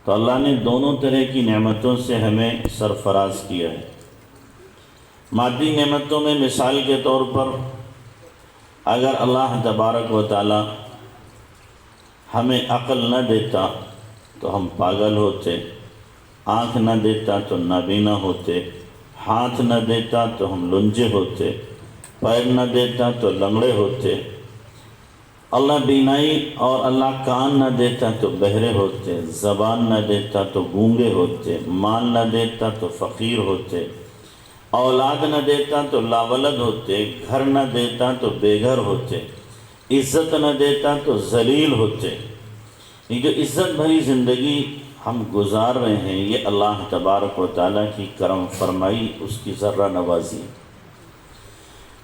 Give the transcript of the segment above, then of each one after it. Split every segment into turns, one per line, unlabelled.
تو اللہ نے دونوں طرح کی نعمتوں سے ہمیں سرفراز کیا ہے۔ مادی نعمتوں میں مثال کے طور پر اگر اللہ تبارک و تعالی ہمیں عقل نہ دیتا تو ہم پاگل ہوتے، آنکھ نہ دیتا تو نابینا ہوتے، ہاتھ نہ دیتا تو ہم لنجے ہوتے، پیر نہ دیتا تو لنگڑے ہوتے، اللہ بینائی اور اللہ کان نہ دیتا تو بہرے ہوتے، زبان نہ دیتا تو گونگے ہوتے، مال نہ دیتا تو فقیر ہوتے، اولاد نہ دیتا تو لاولد ہوتے، گھر نہ دیتا تو بے گھر ہوتے، عزت نہ دیتا تو ذلیل ہوتے۔ یہ جو عزت بھری زندگی ہم گزار رہے ہیں یہ اللہ تبارک و تعالیٰ کی کرم فرمائی، اس کی ذرہ نوازی۔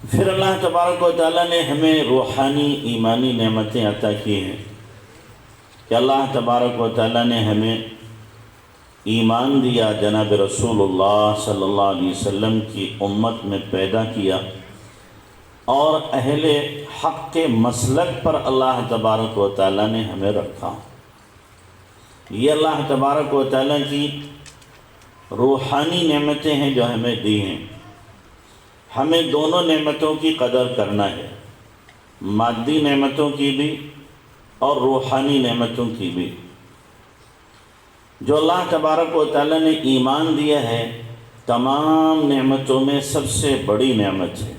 پھر اللہ تبارک و تعالیٰ نے ہمیں روحانی ایمانی نعمتیں عطا کی ہیں کہ اللہ تبارک و تعالیٰ نے ہمیں ایمان دیا، جناب رسول اللہ صلی اللہ علیہ وسلم کی امت میں پیدا کیا، اور اہل حق کے مسلک پر اللہ تبارک و تعالیٰ نے ہمیں رکھا۔ یہ اللہ تبارک و تعالیٰ کی روحانی نعمتیں ہیں جو ہمیں دی ہیں۔ ہمیں دونوں نعمتوں کی قدر کرنا ہے، مادی نعمتوں کی بھی اور روحانی نعمتوں کی بھی۔ جو اللہ تبارک و تعالیٰ نے ایمان دیا ہے تمام نعمتوں میں سب سے بڑی نعمت ہے،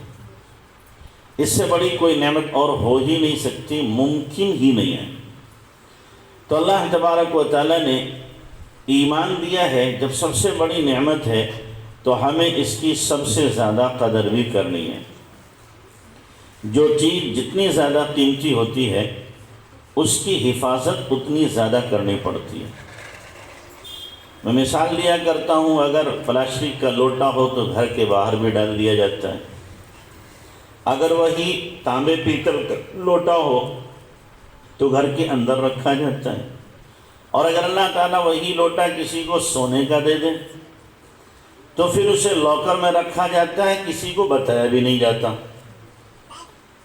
اس سے بڑی کوئی نعمت اور ہو ہی نہیں سکتی، ممکن ہی نہیں ہے۔ تو اللہ تبارک و تعالیٰ نے ایمان دیا ہے، جب سب سے بڑی نعمت ہے تو ہمیں اس کی سب سے زیادہ قدر بھی کرنی ہے۔ جو چیز جتنی زیادہ قیمتی ہوتی ہے اس کی حفاظت اتنی زیادہ کرنی پڑتی ہے۔ میں مثال لیا کرتا ہوں، اگر پلاسٹک کا لوٹا ہو تو گھر کے باہر بھی ڈال دیا جاتا ہے، اگر وہی تانبے پیتل کا لوٹا ہو تو گھر کے اندر رکھا جاتا ہے، اور اگر اللہ تعالیٰ وہی لوٹا کسی کو سونے کا دے دے تو پھر اسے لاکر میں رکھا جاتا ہے، کسی کو بتایا بھی نہیں جاتا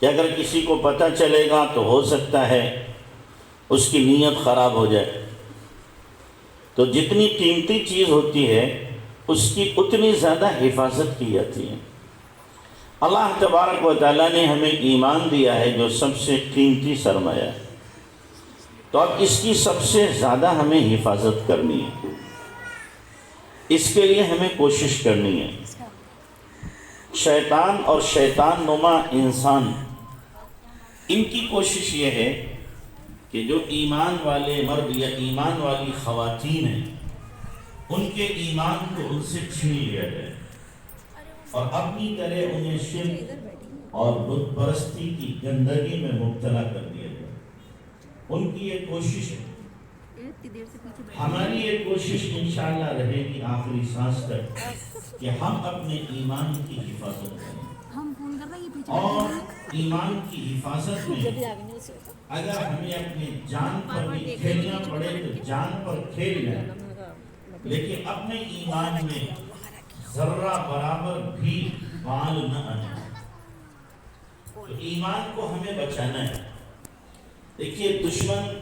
کہ اگر کسی کو پتہ چلے گا تو ہو سکتا ہے اس کی نیت خراب ہو جائے۔ تو جتنی قیمتی چیز ہوتی ہے اس کی اتنی زیادہ حفاظت کی جاتی ہے۔ اللہ تبارک و تعالیٰ نے ہمیں ایمان دیا ہے جو سب سے قیمتی سرمایہ ہے، تو اب اس کی سب سے زیادہ ہمیں حفاظت کرنی ہے، اس کے لیے ہمیں کوشش کرنی ہے۔ شیطان اور شیطان نما انسان، ان کی کوشش یہ ہے کہ جو ایمان والے مرد یا ایمان والی خواتین ہیں ان کے ایمان کو ان سے چھین لیا جائے اور اپنی طرح انہیں شرک اور بت پرستی کی گندگی میں مبتلا کر دیا جائے۔ ان کی یہ کوشش ہے، ہماری یہ کوشش انشاءاللہ رہے گی آخری سانس تک کہ ہم اپنے ایمان کی حفاظت کریں، اور ایمان کی حفاظت میں اگر ہمیں اپنی جان پر بھی کھیلنا پڑے تو جان پر کھیل لیں، لیکن اپنے ایمان میں ذرہ برابر بھی بال نہ آنے۔ تو ایمان کو ہمیں بچانا ہے۔ دیکھیے دشمن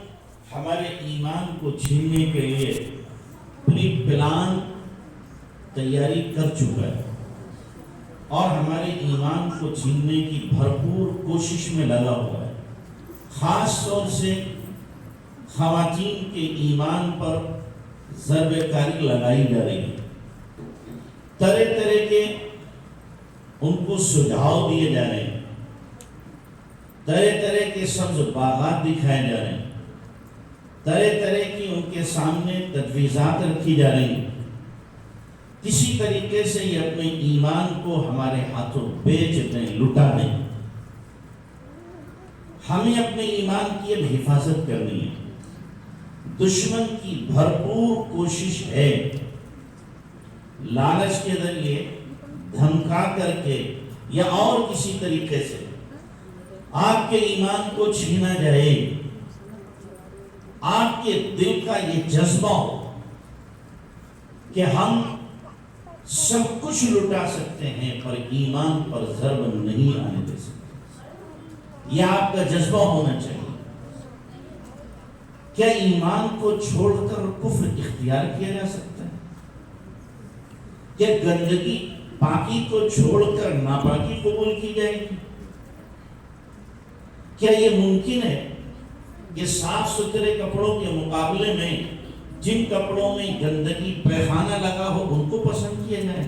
ہمارے ایمان کو چھیننے کے لیے پوری پلان تیاری کر چکا ہے اور ہمارے ایمان کو چھیننے کی بھرپور کوشش میں لگا ہوا ہے۔ خاص طور سے خواتین کے ایمان پر ضرب کاری لگائی جا رہی ہے، طرح طرح کے ان کو سجھاؤ دیے جا رہے ہیں، طرح طرح کے سبز باغات دکھائے جا رہے ہیں، طرح طرح کی ان کے سامنے تجویزات رکھی جا رہی ہیں، کسی طریقے سے یہ اپنے ایمان کو ہمارے ہاتھوں بیچ دیں، لٹا دیں۔ ہمیں اپنے ایمان کی اب حفاظت کرنی ہے۔ دشمن کی بھرپور کوشش ہے لالچ کے ذریعے، دھمکا کر کے یا اور کسی طریقے سے آپ کے ایمان کو چھینا جائے، آپ کے دل کا یہ جذبہ ہو کہ ہم سب کچھ لٹا سکتے ہیں پر ایمان پر ضرب نہیں آنے دے سکتے، یہ آپ کا جذبہ ہونا چاہیے۔ کیا ایمان کو چھوڑ کر کفر اختیار کیا جا سکتا ہے؟ کیا گندگی پاکی کو چھوڑ کر ناپاکی قبول کی جائے گی؟ کیا یہ ممکن ہے کہ صاف ستھرے کپڑوں کے مقابلے میں جن کپڑوں میں گندگی پیخانہ لگا ہو ان کو پسند کیا جائے؟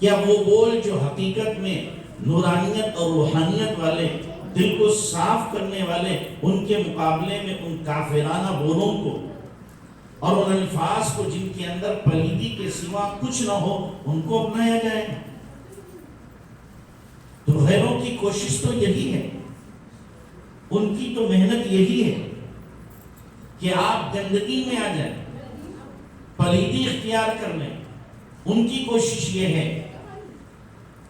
کیا وہ بول جو حقیقت میں نورانیت اور روحانیت والے، دل کو صاف کرنے والے، ان کے مقابلے میں ان کافرانہ بولوں کو اور ان الفاظ کو جن کے اندر پلیدی کے سوا کچھ نہ ہو ان کو اپنایا جائے؟ تو غیروں کی کوشش تو یہی ہے، ان کی تو محنت یہی ہے کہ آپ گندگی میں آ جائیں، پلیدی اختیار کر لیں۔ ان کی کوشش یہ ہے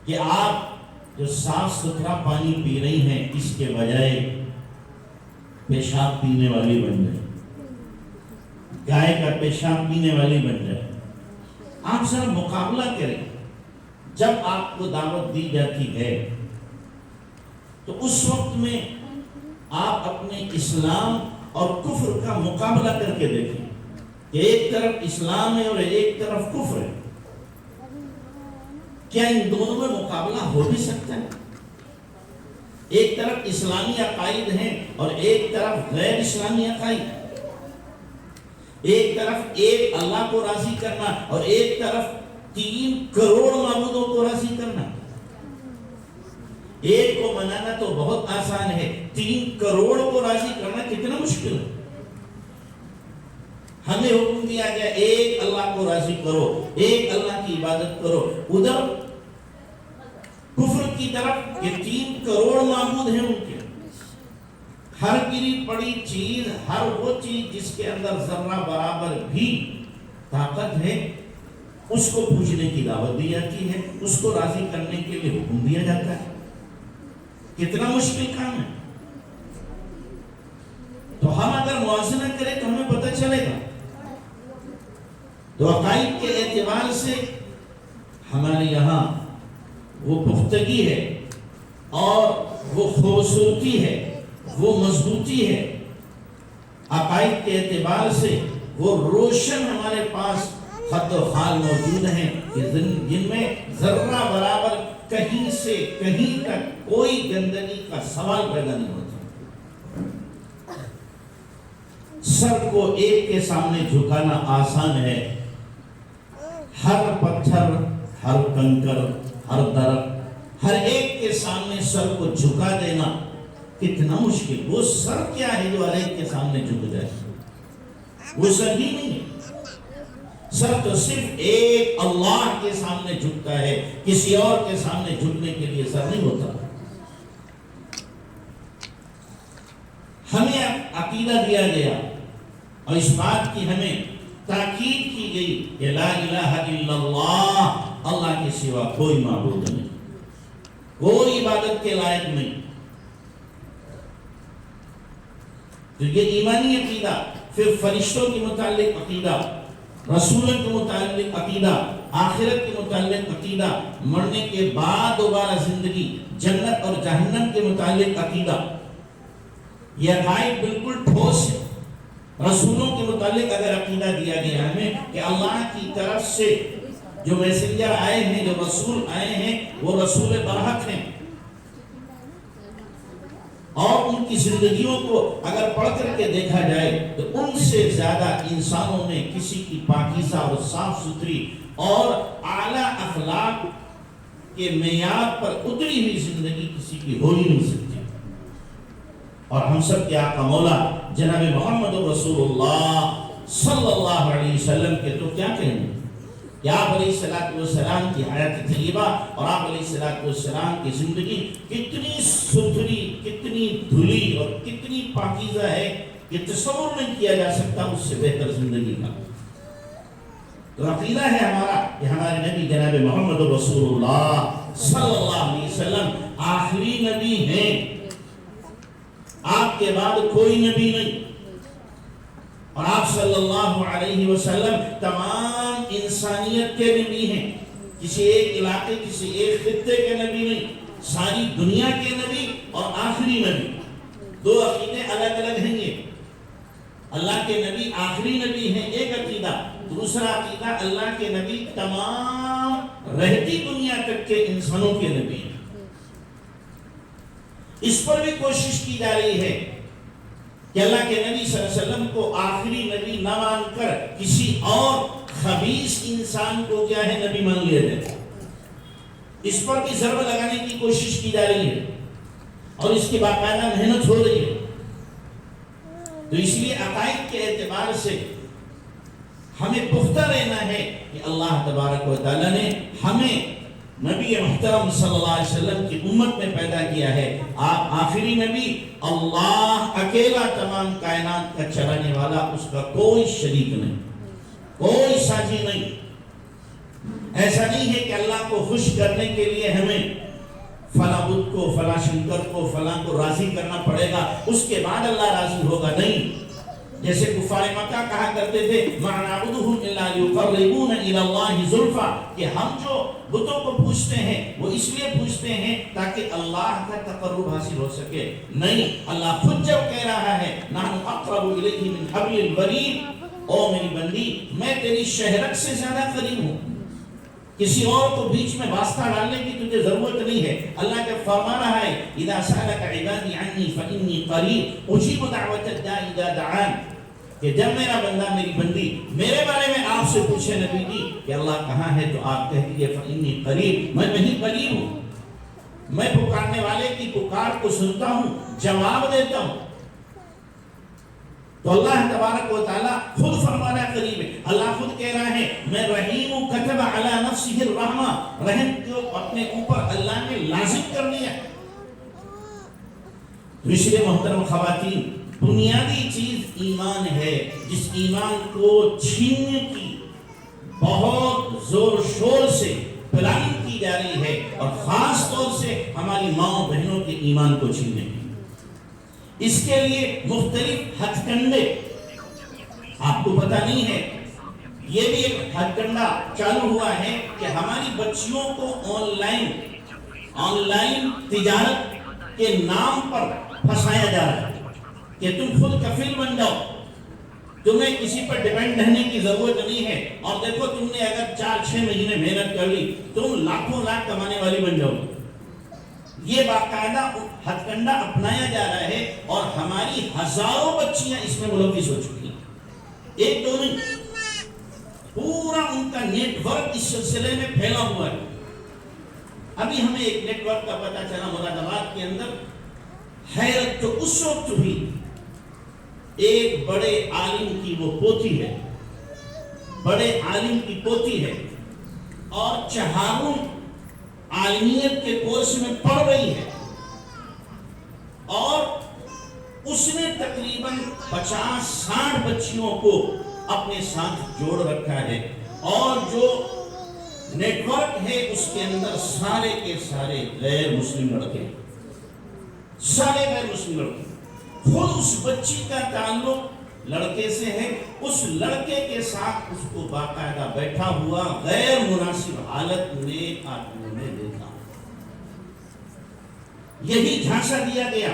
کہ آپ جو صاف ستھرا پانی پی رہی ہیں اس کے بجائے پیشاب پینے والی بن جائے، گائے کا پیشاب پینے والی بن جائے۔ آپ ذرا مقابلہ کریں، جب آپ کو دعوت دی جاتی ہے تو اس وقت میں آپ اپنے اسلام اور کفر کا مقابلہ کر کے دیکھیں کہ ایک طرف اسلام ہے اور ایک طرف کفر ہے، کیا ان دونوں میں مقابلہ ہو بھی سکتا ہے؟ ایک طرف اسلامی عقائد ہیں اور ایک طرف غیر اسلامی عقائد، ایک طرف ایک اللہ کو راضی کرنا اور ایک طرف 3 کروڑ معبودوں کو راضی کرنا۔ ایک کو منانا تو بہت آسان ہے، 3 کروڑ کو راضی کرنا کتنا مشکل ہے۔ ہمیں حکم دیا گیا ایک اللہ کو راضی کرو، ایک اللہ کی عبادت کرو، ادھر کفر کی طرف کہ 3 کروڑ معبود ہیں ان کے، ہر گری پڑی چیز، ہر وہ چیز جس کے اندر ذرہ برابر بھی طاقت ہے اس کو پوجنے کی دعوت دی جاتی ہے، اس کو راضی کرنے کے لیے حکم دیا جاتا ہے۔ کتنا مشکل کام ہے۔ تو ہم اگر موازنہ کریں تو ہمیں پتہ چلے گا، تو عقائد کے اعتبار سے ہمارے یہاں وہ پختگی ہے اور وہ خوبصورتی ہے، وہ مضبوطی ہے، عقائد کے اعتبار سے وہ روشن ہمارے پاس خط و خال موجود ہیں کہ جن میں ذرہ برابر کہیں سے کہیں تک کوئی گندگی کا سوال پیدا نہیں ہوتا۔ سر کو ایک کے سامنے جھکانا آسان ہے، ہر پتھر، ہر کنکر، ہر درخت، ہر ایک کے سامنے سر کو جھکا دینا کتنا مشکل۔ وہ سر کیا ہے جو ہر ایک کے سامنے جھک جائے؟ وہ سر ہی نہیں ہے۔ سر تو صرف ایک اللہ کے سامنے جھکتا ہے، کسی اور کے سامنے جھکنے کے لیے سر نہیں ہوتا۔ ہمیں عقیدہ دیا گیا اور اس بات کی ہمیں تاکید کی گئی کہ لا الہ الا اللہ، اللہ کے سوا کوئی معبود نہیں، کوئی عبادت کے لائق نہیں۔ تو یہ ایمانی عقیدہ، پھر فرشتوں کے متعلق عقیدہ، رسولوں کے متعلق عقیدہ، آخرت کے متعلق عقیدہ، مرنے کے بعد دوبارہ زندگی، جنت اور جہنم کے متعلق عقیدہ، یہ عقائد بالکل ٹھوس ہے۔ رسولوں کے متعلق اگر عقیدہ دیا گیا ہمیں کہ اللہ کی طرف سے جو میسنجر آئے ہیں، جو رسول آئے ہیں، وہ رسول برحق ہیں، اور ان کی زندگیوں کو اگر پڑھ کر کے دیکھا جائے تو ان سے زیادہ انسانوں میں کسی کی پاکیزہ اور صاف ستھری اور اعلیٰ اخلاق کے معیار پر اتری ہوئی زندگی کسی کی ہو ہی نہیں سکتی۔ اور ہم سب کے آقا مولا جناب محمد رسول اللہ صلی اللہ علیہ وسلم کے تو کیا کہیں گے کہ آپ علیہ السلام کی حیات طیبہ اور آپ علیہ السلام کی زندگی کتنی ستھری، کتنی دھلی اور کتنی پاکیزہ ہے کہ تصور نہیں کیا جا سکتا اس سے بہتر زندگی کا۔ تو عقیدہ ہے ہمارا کہ ہمارے نبی جناب محمد رسول اللہ صلی اللہ علیہ وسلم آخری نبی ہیں، آپ کے بعد کوئی نبی نہیں، اور آپ صلی اللہ علیہ وسلم تمام انسانیت کے نبی ہیں، کسی ایک علاقے، کسی ایک خطے کے نبی نہیں، ساری دنیا کے نبی اور آخری نبی۔ دو عقیدے الگ الگ ہیں یہ. اللہ کے نبی آخری نبی ہیں ایک عقیدہ، دوسرا عقیدہ اللہ کے نبی تمام رہتی دنیا تک کے انسانوں کے نبی ہیں. اس پر بھی کوشش کی جا رہی ہے کہ اللہ کے نبی صلی اللہ علیہ وسلم کو آخری نبی نہ مان کر کسی اور خبیث انسان کو کیا ہے نبی مان لیا جائے. اس پر بھی ضرب لگانے کی کوشش کی جا رہی ہے اور اس کی باقاعدہ محنت ہو رہی ہے. تو اس لیے عقائد کے اعتبار سے ہمیں پختہ رہنا ہے کہ اللہ تبارک و تعالیٰ نے ہمیں نبی محترم صلی اللہ علیہ وسلم کی امت میں پیدا کیا ہے. آپ آخری نبی، اللہ اکیلا تمام کائنات کا چلانے والا، اس کا کوئی شریک نہیں، کوئی ساجی نہیں. ایسا نہیں ہے کہ اللہ کو خوش کرنے کے لیے ہمیں فلاں بدھ کو، فلاں شنکر کو، فلاں کو راضی کرنا پڑے گا اس کے بعد اللہ راضی ہوگا. نہیں، جیسے کفار مکہ کہا کرتے تھے مَا نَعْبُدُهُمْ إِلَّا لِيُقَرِّبُونَ إِلَى اللَّهِ زُلْفَىٰ، کہ ہم جو بتوں کو پوچھتے ہیں وہ اس لیے پوچھتے ہیں تاکہ اللہ کا تقرب حاصل ہو سکے. نہیں، اللہ خود جب کہہ رہا ہے نَحْنُ أَقْرَبُ إِلَيْهِ مِنْ حَبْلِ الْوَرِيدِ، او میری بندی میں تیری شہرک سے زیادہ قریب ہوں. کسی اور کو بیچ میں واسطہ ڈالنے کی تجھے ضرورت نہیں ہے. اللہ جب فرما رہا ہے اذا سألك عبادي عني فإني قريب اجيب دعوة الداع اذا دعان، کہ جب میرا بندہ میری بندی میرے بارے میں آپ سے پوچھے نبی جی کہ اللہ کہاں ہے، تو آپ کہہ دیجئے فإني قریب، میں وہیں قریب ہوں. میں پکارنے والے کی پکار کو سنتا ہوں، جواب دیتا ہوں. تو اللہ تبارک و تعالیٰ خود فرما رہا ہے قریب ہے. اللہ خود کہہ رہا ہے میں رحیم ہوں، کتب علی نفسہ الرحمہ، رحم کو اپنے اوپر اللہ نے لازم کر لیا. اس لیے محترم خواتین، بنیادی چیز ایمان ہے، جس ایمان کو چھیننے کی بہت زور شور سے پلاننگ کی جا رہی ہے، اور خاص طور سے ہماری ماں بہنوں کے ایمان کو چھیننے کی. اس کے لیے مختلف ہتھ کنڈے، آپ کو پتہ نہیں ہے، یہ بھی ایک ہتھ کنڈا چالو ہوا ہے کہ ہماری بچیوں کو آن لائن تجارت کے نام پر پھنسایا جا رہا ہے کہ تم خود کفیل بن جاؤ، تمہیں کسی پر ڈیپینڈ رہنے کی ضرورت نہیں ہے، اور دیکھو تم نے اگر 4-6 مہینے محنت کر لی تم لاکھوں لاکھ کمانے والی بن جاؤ. یہ باقاعدہ ہتھ کنڈا اپنایا جا رہا ہے اور ہماری ہزاروں بچیاں اس میں ملوث ہو چکی ہیں. ایک دو نہیں، پورا ان کا نیٹ ورک اس سلسلے میں پھیلا ہوا ہے. ابھی ہمیں ایک نیٹ ورک کا پتہ چلا مراد آباد کے اندر. حیرت تو اس وقت ہوئی، ایک بڑے عالم کی وہ پوتی ہے، بڑے عالم کی پوتی ہے، اور چہاروں عالمیت کے کورس میں پڑھ رہی ہے، اور اس نے تقریباً 50-60 بچیوں کو اپنے ساتھ جوڑ رکھا ہے، اور جو نیٹ ورک ہے اس کے اندر سارے کے سارے غیر مسلم لڑکے، سارے غیر مسلم لڑکے. خود اس بچی کا تعلق لڑکے سے ہے، اس لڑکے کے ساتھ اس کو باقاعدہ بیٹھا ہوا غیر مناسب حالت میں آدمیوں نے دیکھا. یہی جھانسا دیا گیا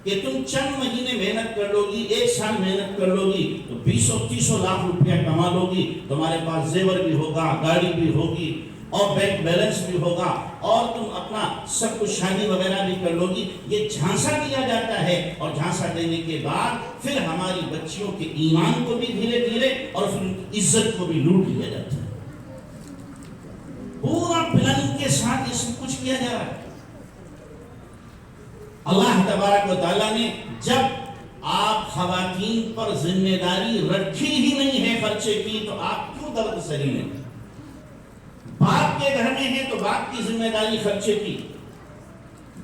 کہ تم چند مہینے محنت کر لو گی، 1 سال محنت کر لو گی تو 20-30 لاکھ روپیہ کما لو گی، تمہارے پاس زیور بھی ہوگا، گاڑی بھی ہوگی، اور بینک بیلنس بھی ہوگا، اور تم اپنا سب کچھ شادی وغیرہ بھی کر لو گی. یہ جھانسا دیا جاتا ہے، اور جھانسا دینے کے بعد پھر ہماری بچیوں کے ایمان کو بھی دھیرے دھیرے اور پھر ان کی عزت کو بھی لوٹ لیا جاتا ہے. پورا پلاننگ کے ساتھ یہ سب کچھ کیا جا رہا ہے. اللہ تبارک و تعالیٰ نے جب آپ خواتین پر ذمہ داری رکھی ہی نہیں ہے خرچے کی، تو آپ کیوں درد سری لیں؟ باپ کے گھر میں ہے تو باپ کی ذمہ داری خرچے کی،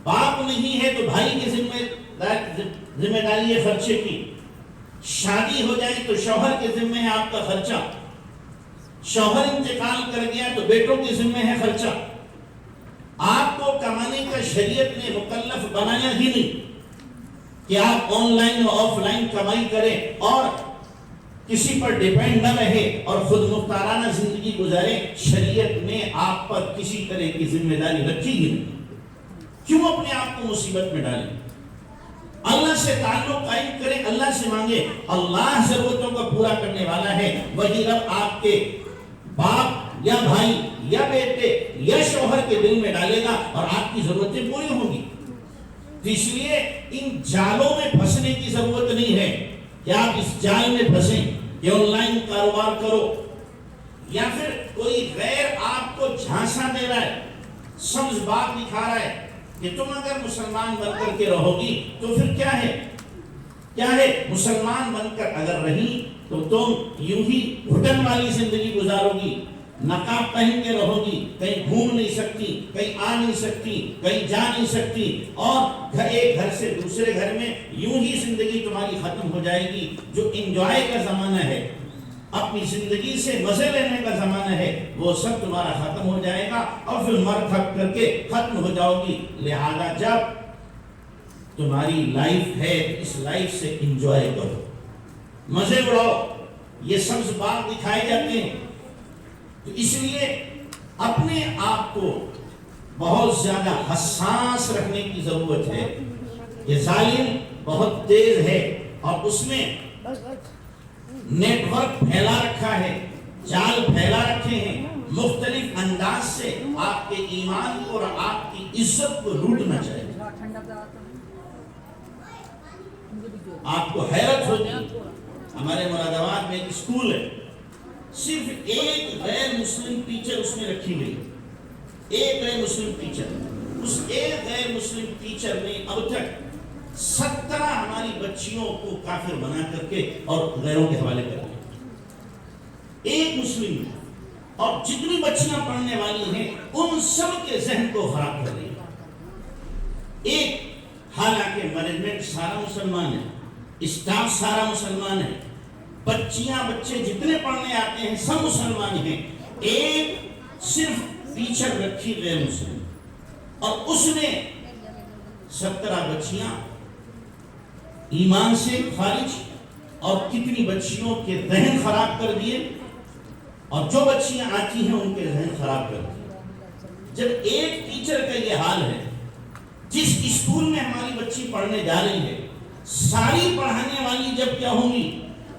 باپ نہیں ہے تو بھائی کی ذمہ داری ہے خرچے کی. شادی ہو جائے تو شوہر کے ذمہ ہے آپ کا خرچہ، شوہر انتقال کر گیا تو بیٹوں کے ذمہ ہے خرچہ. آپ کو کمانے کا شریعت نے مکلف بنایا ہی نہیں کہ آپ آن لائن اور آف لائن کمائی کریں اور کسی پر ڈیپینڈ نہ رہے اور خود مختارانہ زندگی گزارے. شریعت نے آپ پر کسی طرح کی ذمہ داری رکھی ہی نہیں. کیوں اپنے آپ کو مصیبت میں ڈالیں؟ اللہ سے تعلق قائم کریں، اللہ سے مانگیں، اللہ ضرورتوں کو پورا کرنے والا ہے۔ وہی رب آپ کے باپ یا بھائی یا بیٹے یا شوہر کے دل میں ڈالے گا اور آپ کی ضرورتیں پوری ہوں گی۔ تو اس لیے ان جالوں میں پھنسنے کی ضرورت نہیں ہے کہ آپ اس جال میں پھنسیں کہ آن لائن کاروبار کرو، یا پھر کوئی غیر آپ کو جھانسا دے رہا ہے، سبز باغ دکھا رہا ہے کہ تم اگر مسلمان بن کر کے رہو گی تو پھر کیا ہے مسلمان بن کر اگر رہی تو تم یوں ہی گھٹن والی زندگی گزارو گی، نقاب پہن کے رہو گی، کہیں گھوم نہیں سکتی، کہیں آ نہیں سکتی، کہیں جا نہیں سکتی، اور ایک گھر سے دوسرے گھر میں یوں ہی زندگی تمہاری ختم ہو جائے گی۔ جو انجوائے کا زمانہ ہے، اپنی زندگی سے مزے لینے کا زمانہ ہے، وہ سب تمہارا ختم ہو جائے گا اور پھر مر تھک کر کے ختم ہو جاؤ گی۔ لہذا جب تمہاری لائف ہے اس لائف سے انجوائے کرو، مزے اڑاؤ۔ یہ سبز باغ دکھائے جاتے ہیں، تو اس لیے اپنے آپ کو بہت زیادہ حساس رکھنے کی ضرورت ہے۔ یہ ظالم بہت تیز ہے اور اس نے نیٹ ورک پھیلا رکھا ہے، جال پھیلا رکھے ہیں، مختلف انداز سے آپ کے ایمان کو اور آپ کی عزت کو لوٹنا چاہیے۔ آپ کو حیرت ہوگی، ہمارے مراد آباد میں ایک اسکول ہے، صرف ایک غیر مسلم ٹیچر اس میں رکھی ہوئی، ایک غیر مسلم ٹیچر۔ اس ایک غیر مسلم ٹیچر نے اب تک 17 ہماری بچیوں کو کافر بنا کر کے اور غیروں کے حوالے کر دیا، ایک مسلم، اور جتنی بچیاں پڑھنے والی ہیں ان سب کے ذہن کو خراب کر دیا ایک۔ حالانکہ مینجمنٹ سارا مسلمان ہے، اسٹاف سارا مسلمان ہے، بچیاں بچے جتنے پڑھنے آتے ہیں سب مسلمان ہیں، ایک صرف ٹیچر رکھی غیر مسلم، اور اس نے 17 بچیاں ایمان سے خارج اور کتنی بچیوں کے ذہن خراب کر دیے، اور جو بچیاں آتی ہیں ان کے ذہن خراب کر دیے۔ جب ایک ٹیچر کا یہ حال ہے، جس اسکول میں ہماری بچی پڑھنے جا رہی ہے، ساری پڑھانے والی جب کیا ہوں گی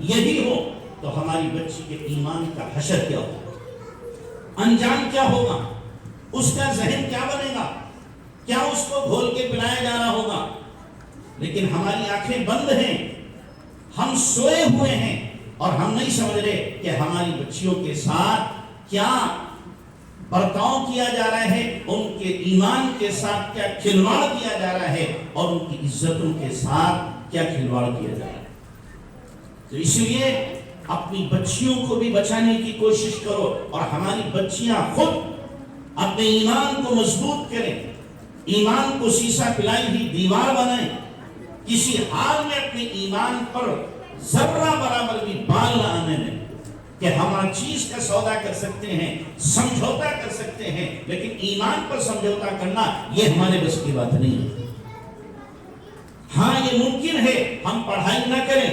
یہی ہو، تو ہماری بچی کے ایمان کا حشر کیا ہوگا، انجام کیا ہوگا، اس کا ذہن کیا بنے گا، کیا اس کو گھول کے پلایا جا رہا ہوگا۔ لیکن ہماری آنکھیں بند ہیں، ہم سوئے ہوئے ہیں اور ہم نہیں سمجھ رہے کہ ہماری بچیوں کے ساتھ کیا برتاؤ کیا جا رہا ہے، ان کے ایمان کے ساتھ کیا کھلواڑ کیا جا رہا ہے، اور ان کی عزتوں کے ساتھ کیا کھلواڑ کیا جا رہا ہے۔ تو اس لیے اپنی بچیوں کو بھی بچانے کی کوشش کرو، اور ہماری بچیاں خود اپنے ایمان کو مضبوط کریں، ایمان کو سیسا پلائی ہوئی دیوار بنائیں، کسی حال میں اپنے ایمان پر ذرہ برابر بھی بال نہ آنے دیں کہ ہم ہر چیز کا سودا کر سکتے ہیں، سمجھوتا کر سکتے ہیں، لیکن ایمان پر سمجھوتا کرنا یہ ہمارے بس کی بات نہیں ہے۔ ہاں یہ ممکن ہے ہم پڑھائی نہ کریں،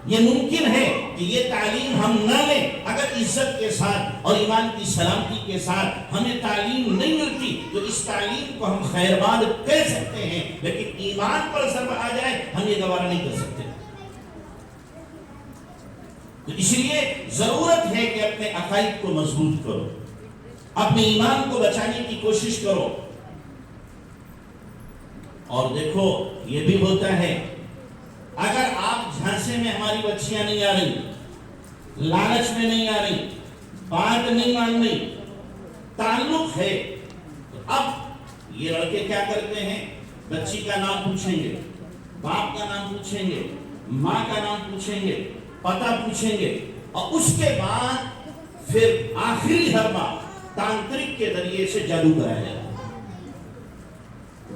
یہ ممکن ہے کہ یہ تعلیم ہم نہ لیں، اگر عزت کے ساتھ اور ایمان کی سلامتی کے ساتھ ہمیں تعلیم نہیں ملتی تو اس تعلیم کو ہم خیرباد کہہ سکتے ہیں، لیکن ایمان پر ضرب آ جائے ہم یہ گوارا نہیں کر سکتے۔ تو اس لیے ضرورت ہے کہ اپنے عقائد کو مضبوط کرو، اپنے ایمان کو بچانے کی کوشش کرو۔ اور دیکھو یہ بھی ہوتا ہے، اگر آپ جھانسے میں ہماری بچیاں نہیں آ رہی، لالچ میں نہیں آ رہی، بات نہیں مان رہی، تعلق ہے، تو اب یہ لڑکے کیا کرتے ہیں، بچی کا نام پوچھیں گے، باپ کا نام پوچھیں گے، ماں کا نام پوچھیں گے، پتہ پوچھیں گے، اور اس کے بعد پھر آخری حربہ تانترک کے ذریعے سے جادو کرایا جاتا ہے،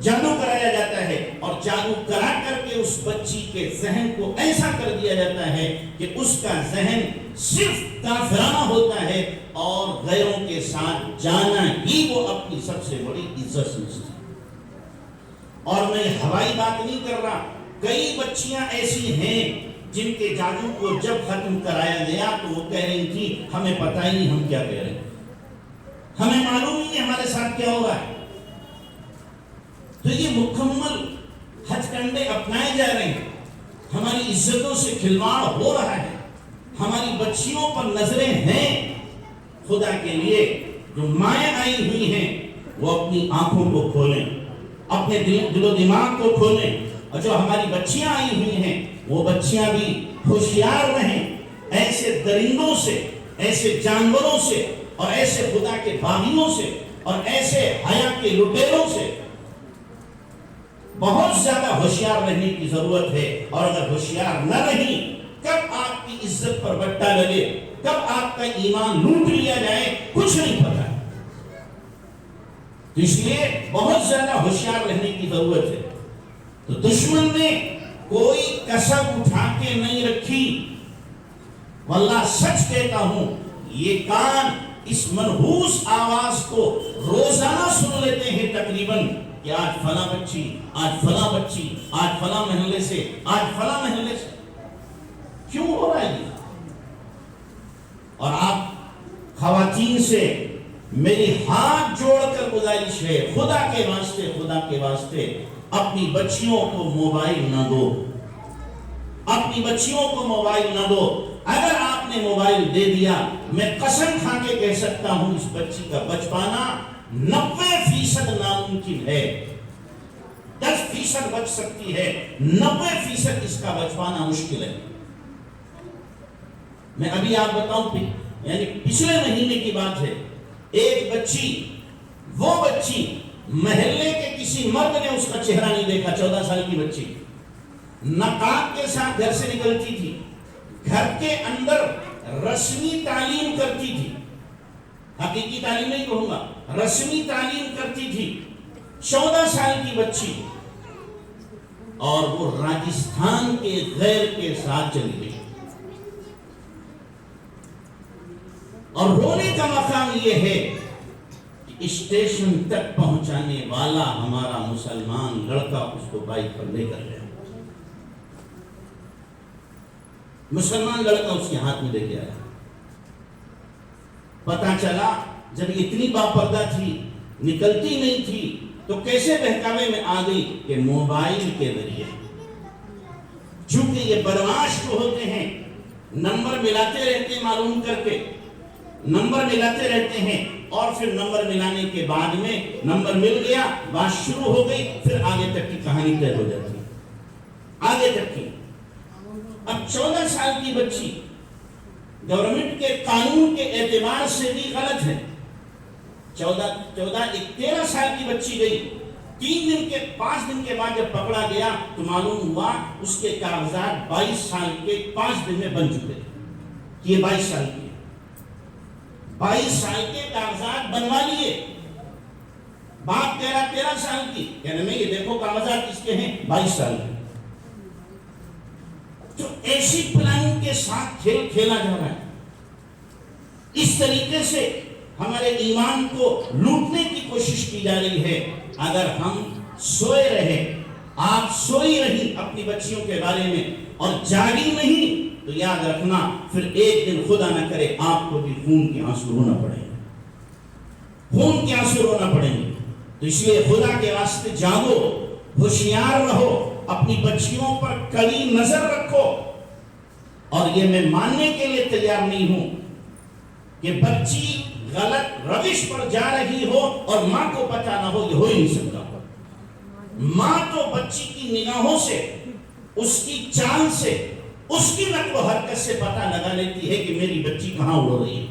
جادو کرایا جاتا ہے، اور جادو کرا کر کے اس بچی کے ذہن کو ایسا کر دیا جاتا ہے کہ اس کا ذہن صرف کافرانہ ہوتا ہے، اور غیروں کے ساتھ جانا ہی وہ اپنی سب سے بڑی عزت سمجھتی ہے۔ اور میں ہوائی بات نہیں کر رہا، کئی بچیاں ایسی ہیں جن کے جادو کو جب ختم کرایا گیا تو وہ کہہ رہی تھی ہمیں پتہ ہی نہیں ہم کیا کہہ رہے ہیں، ہمیں معلوم ہی نہیں ہمارے ساتھ کیا ہو رہا ہے۔ تو یہ مکمل
ہتھ کنڈے اپنائے جا رہے ہیں، ہماری عزتوں سے کھلواڑ ہو رہا ہے، ہماری بچیوں پر نظریں ہیں۔ خدا کے لیے جو مائیں آئی ہوئی ہیں وہ اپنی آنکھوں کو کھولیں، اپنے دل و دماغ کو کھولیں، اور جو ہماری بچیاں آئی ہوئی ہیں وہ بچیاں بھی ہوشیار رہیں ایسے درندوں سے، ایسے جانوروں سے، اور ایسے خدا کے باغیوں سے، اور ایسے حیا کے لٹیروں سے۔ بہت زیادہ ہوشیار رہنے کی ضرورت ہے، اور اگر ہوشیار نہ رہی، کب آپ کی عزت پر بٹا لگے، کب آپ کا ایمان لوٹ لیا جائے، کچھ نہیں پتا۔ تو اس لیے بہت زیادہ ہوشیار رہنے کی ضرورت ہے۔ تو دشمن نے کوئی کسر اٹھا کے نہیں رکھی۔ واللہ سچ کہتا ہوں، یہ کان اس منحوس آواز کو روزانہ سن لیتے ہیں تقریباً، کہ آج فلاں بچی، آج فلاں بچی، آج فلاں محلے سے، آج فلاں محلے سے۔ کیوں ہو رہا ہے یہ؟ اور آپ خواتین سے میری ہاتھ جوڑ کر گزارش ہے، خدا کے واسطے، خدا کے واسطے اپنی بچیوں کو موبائل نہ دو، اپنی بچیوں کو موبائل نہ دو۔ اگر آپ نے موبائل دے دیا، میں قسم کھا کے کہہ سکتا ہوں اس بچی کا بچ پانا 90% ناممکن ہے۔ 10% بچ سکتی ہے، 90% اس کا بچ پانا مشکل ہے۔ میں ابھی آپ بتاؤں، یعنی پچھلے مہینے کی بات ہے، ایک بچی، وہ بچی محلے کے کسی مرد نے اس کا چہرہ نہیں دیکھا، 14 سال کی بچی، نقاب کے ساتھ گھر سے نکلتی تھی، گھر کے اندر رسمی تعلیم کرتی تھی، حقیقی تعلیم نہیں کہوں گا، رسمی تعلیم کرتی تھی، 14 سال کی بچی، اور وہ راجستھان کے غیر کے ساتھ چلی گئی۔ اور رونے کا مقام یہ ہے کہ اسٹیشن تک پہنچانے والا ہمارا مسلمان لڑکا اس کو بائک پر لے کر گیا، مسلمان لڑکا اس کے ہاتھ میں لے کے آیا۔ پتا چلا جب یہ اتنی باپردہ تھی، نکلتی نہیں تھی، تو کیسے بہکاوے میں آ گئی کہ موبائل کے ذریعے، چونکہ یہ بدماش جو ہوتے ہیں نمبر ملاتے رہتے ہیں، معلوم کر کے نمبر ملاتے رہتے ہیں، اور پھر نمبر ملانے کے بعد میں نمبر مل گیا، بات شروع ہو گئی، پھر آگے تک کی کہانی طے ہو جاتی ہے، آگے تک کی۔ اب 14 سال کی بچی گورنمنٹ کے قانون کے اعتبار سے بھی غلط ہے۔ 13 سال کی بچی گئی، 5 دن کے بعد جب پکڑا گیا تو معلوم ہوا اس کے کاغذات 22 سال کے 5 دن میں بن چکے تھے۔ یہ 22 سال کی، 22 سال کے کاغذات بنوا لیے۔ باپ 13 سال کی، کہنے میں یہ دیکھو کاغذات اس کے ہیں 22 سال کے۔ تو ایسی پلاننگ کے ساتھ کھیل کھیلا جا رہا ہے، اس طریقے سے ہمارے ایمان کو لوٹنے کی کوشش کی جا رہی ہے۔ اگر ہم سوئے رہے، آپ سوئی رہی اپنی بچیوں کے بارے میں اور جاگی نہیں، تو یاد رکھنا پھر ایک دن خدا نہ کرے آپ کو بھی خون کے آنسو رونا پڑے گا، خون کے آنسو رونا پڑیں گے۔ تو اس لیے خدا کے واسطے جاگو، ہوشیار رہو، اپنی بچیوں پر کڑی نظر رکھو۔ اور یہ میں ماننے کے لیے تیار نہیں ہوں کہ بچی غلط روش پر جا رہی ہو اور ماں کو پتہ نہ ہو، یہ ہو ہی نہیں سکتا۔ ماں تو بچی کی نگاہوں سے، اس کی چال سے، اس کی نقل و حرکت سے پتہ لگا لیتی ہے کہ میری بچی کہاں اڑ رہی ہے۔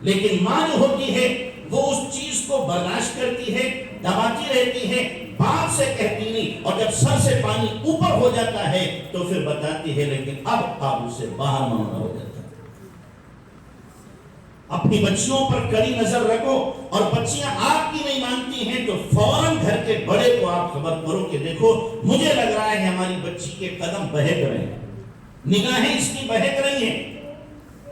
لیکن ماں جو ہوتی ہے وہ اس چیز کو برداشت کرتی ہے، دباتی رہتی ہے، باپ سے کہتی نہیں، اور جب سر سے پانی اوپر ہو جاتا ہے تو پھر بتاتی ہے، لیکن اب قابو سے باہر معاملہ ہو جاتا ہے۔ اپنی بچیوں پر کڑی نظر رکھو، اور بچیاں آپ کی نہیں مانتی ہیں تو فوراً گھر کے بڑے کو آپ خبر کرو کہ دیکھو مجھے لگ رہا ہے ہماری بچی کے قدم بہک رہے ہیں، نگاہیں اس کی بہک رہی ہیں،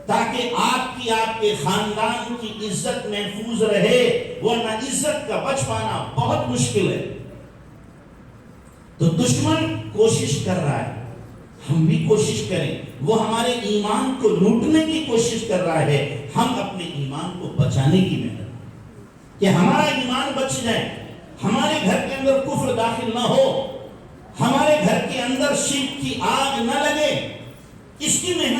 تاکہ آپ کے خاندان کی عزت محفوظ رہے، ورنہ عزت کا بچ پانا بہت مشکل ہے۔ تو دشمن کوشش کر رہا ہے، ہم بھی کوشش کریں، وہ ہمارے ایمان کو لوٹنے کی کوشش کر رہا ہے، ہم اپنے ایمان کو بچانے کی محنت، کہ ہمارا ایمان بچ جائے، ہمارے گھر کے اندر کفر داخل نہ ہو، ہمارے گھر کے اندر شرک کی آگ نہ لگے، اس کی محنت